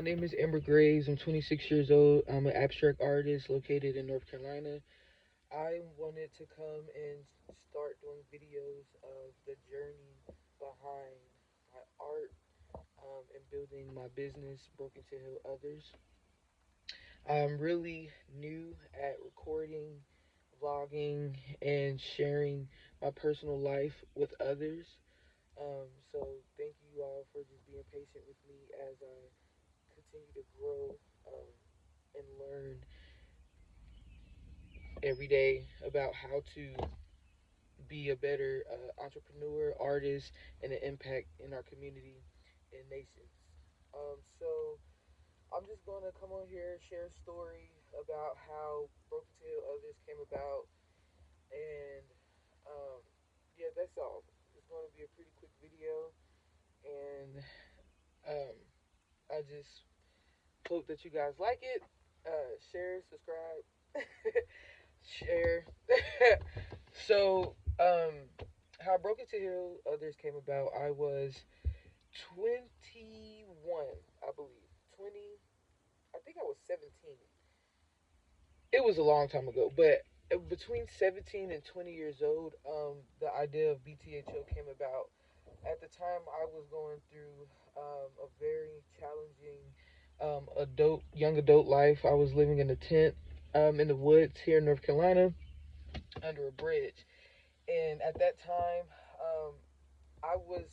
name is Amber Graves. I'm 26 years old. I'm an abstract artist located in North Carolina. I wanted to come and start doing videos of the journey behind my art and building my business, Broken to Heal Others. I'm really new at recording, vlogging, and sharing my personal life with others. So thank you all for just being patient with me as I continue to grow um, and learn every day about how to be a better entrepreneur, artist, and an impact in our community and nations. So I'm just going to come on here and share a story about how Broken to Heal Others came about. And um, yeah, that's all. It's going to be a pretty quick video. And um, I just hope that you guys like it. Share, subscribe, share. So, how Broken to Heal Others came about, I was 21, I believe. 20, I think I was 17. It was a long time ago, but between 17 and 20 years old, the idea of BTHO came about. At the time, I was going through a very challenging young adult life. I was living in a tent in the woods here in North Carolina under a bridge. And at that time, um, I was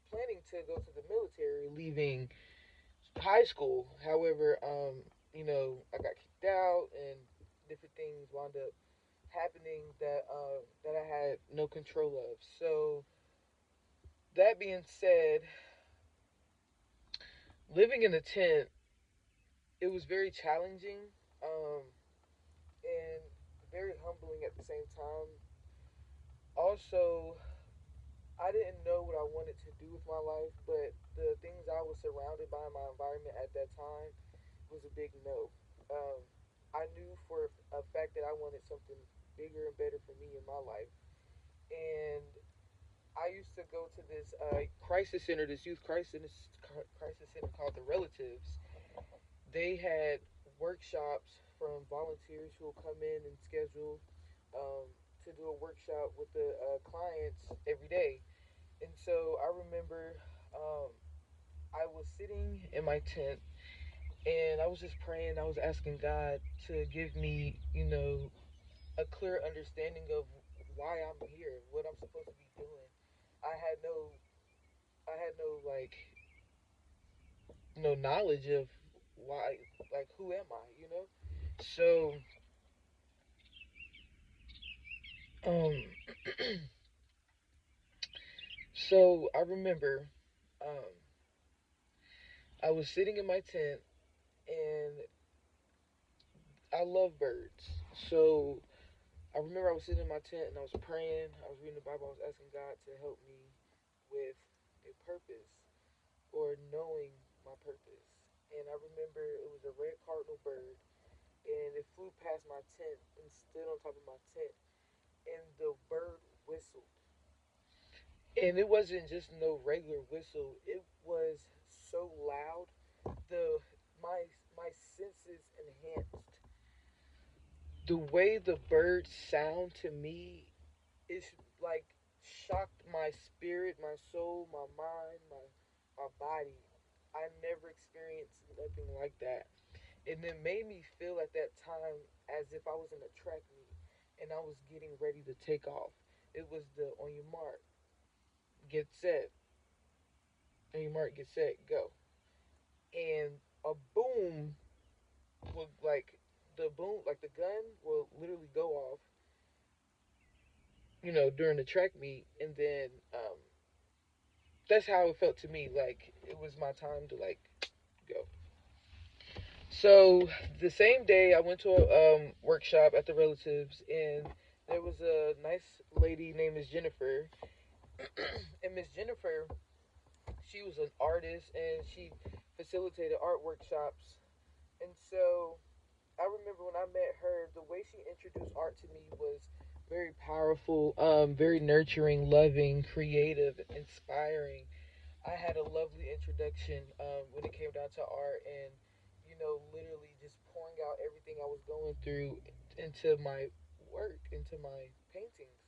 planning to go to the military, leaving high school. However, I got kicked out, and different things wound up happening that I had no control of. So that being said, living in a tent, it was very challenging, um, and very humbling at the same time. Also, I didn't know what I wanted to do with my life, but the things I was surrounded by in my environment at that time was a big no. Um, I knew for a fact that I wanted something bigger and better for me in my life. And I used to go to this crisis center, this crisis center called the Relatives. They had workshops from volunteers who will come in and schedule um, to do a workshop with the clients every day. And so I remember um, I was sitting in my tent and I was just praying. I was asking God to give me, a clear understanding of why I'm here, what I'm supposed to be doing. I had no, I had no knowledge of why, like, who am I? So, um, so I remember, um, I was sitting in my tent and I love birds. So I remember I was sitting in my tent and I was praying. I was reading the Bible. I was asking God to help me with a purpose or knowing my purpose. And I remember it was a red cardinal bird, and it flew past my tent and stood on top of my tent. And the bird whistled, and it wasn't just no regular whistle. It was so loud. The my senses enhanced. The way the birds sound to me is like shocked my spirit, my soul, my mind, my body. I never experienced nothing like that. And it made me feel at that time as if I was in a track meet and I was getting ready to take off. It was the on your mark, get set, on your mark, get set, go. And a boom would like the gun will literally go off, during the track meet, and then that's how it felt to me. Like it was my time to like go. So the same day, I went to a workshop at the Relatives, and there was a nice lady named Miss Jennifer, and Miss Jennifer, she was an artist, and she facilitated art workshops, and so I remember when I met her, the way she introduced art to me was very powerful, very nurturing, loving, creative, inspiring. I had a lovely introduction when it came down to art, and literally just pouring out everything I was going through into my work, into my paintings.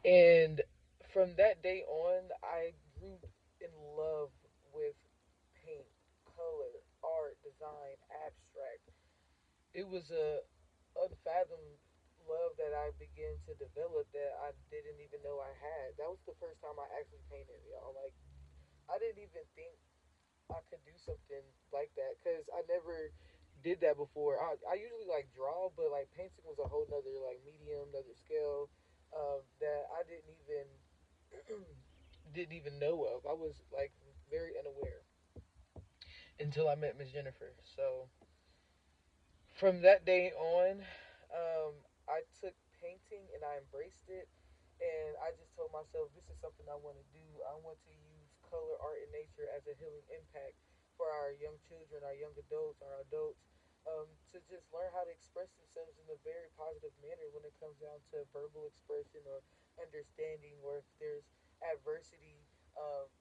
And from that day on, I grew in love with paint, color, art, design, abstract. It was a unfathomed love that I began to develop that I didn't even know I had. That was the first time I actually painted, y'all. Like, I didn't even think I could do something like that because I never did that before. I usually like draw, but like painting was a whole nother like medium, another scale that I didn't even know of. I was like very unaware until I met Miss Jennifer. So from that day on, I took painting and I embraced it. And I just told myself, this is something I want to do. I want to use color, art, and nature as a healing impact for our young children, our young adults, our adults, to just learn how to express themselves in a very positive manner when it comes down to verbal expression or understanding, or if there's adversity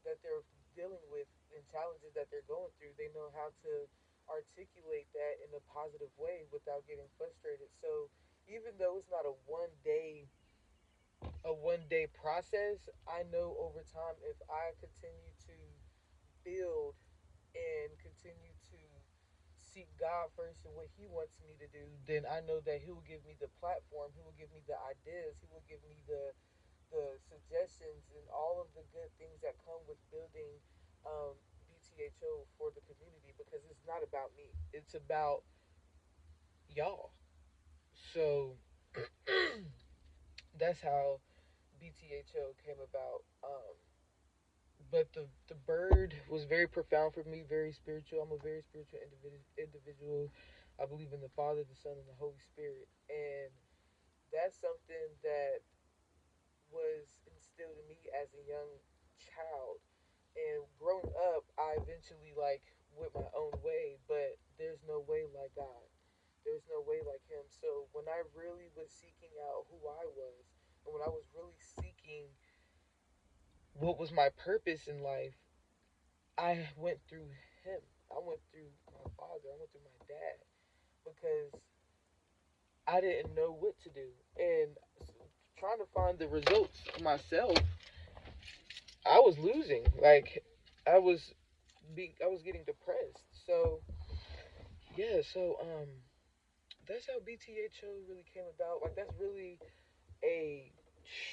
that they're dealing with and challenges that they're going through, they know how to articulate that in a positive way without getting frustrated. So even though it's not a one day process, I know over time if I continue to build and continue to seek God first and what He wants me to do, then I know that He will give me the platform, He will give me the ideas, He will give me the suggestions and all of the good things that come with building BTHO for the community, because it's not about me, it's about y'all. So that's how BTHO came about. But the bird was very profound for me, very spiritual. I'm a very spiritual individual. I believe in the Father, the Son, and the Holy Spirit, and that's something that was instilled in me as a young child. And growing up, I eventually like went my own way, but there's no way like God. There's no way like Him. So when I really was seeking out who I was, and when I was really seeking what was my purpose in life, I went through Him. I went through my father. I went through my dad because I didn't know what to do. And trying to find the results myself, I was losing. Like I was I was getting depressed. So yeah, that's how BTHO really came about. Like that's really a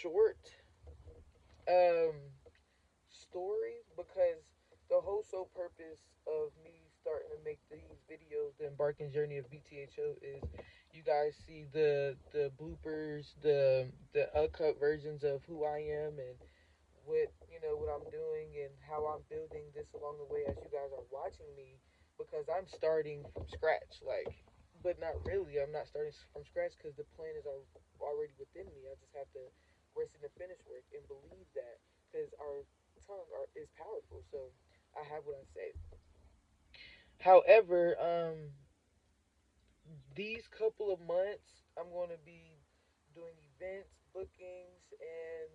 short um story, because the whole sole purpose of me starting to make these videos, the embarking journey of BTHO, is you guys see the bloopers, the uncut versions of who I am and what I'm doing and how I'm building this along the way as you guys are watching me, because I'm starting from scratch, like, but not really. I'm not starting from scratch because the plan is already within me. I just have to rest in the finished work and believe that, because our is powerful. So I have what I say. However, these couple of months, I'm going to be doing events, bookings, and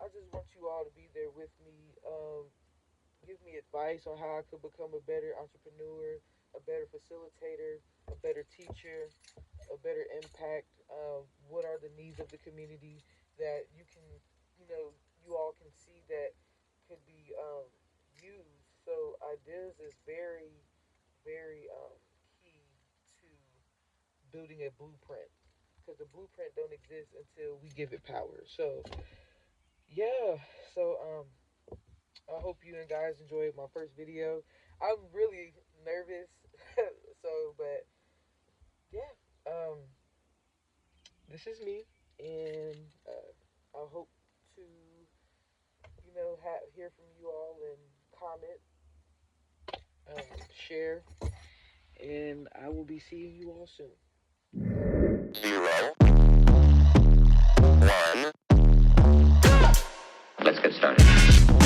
I just want you all to be there with me. Give me advice on how I could become a better entrepreneur, a better facilitator, a better teacher, a better impact. What are the needs of the community that you all can see that could be used? So ideas is very, very key to building a blueprint, because the blueprint don't exist until we give it power. So yeah, so I hope you and guys enjoyed my first video. I'm really nervous, so but yeah, this is me, and I hope to hear from you all and comment, share, and I will be seeing you all soon. 0, 1. Let's get started.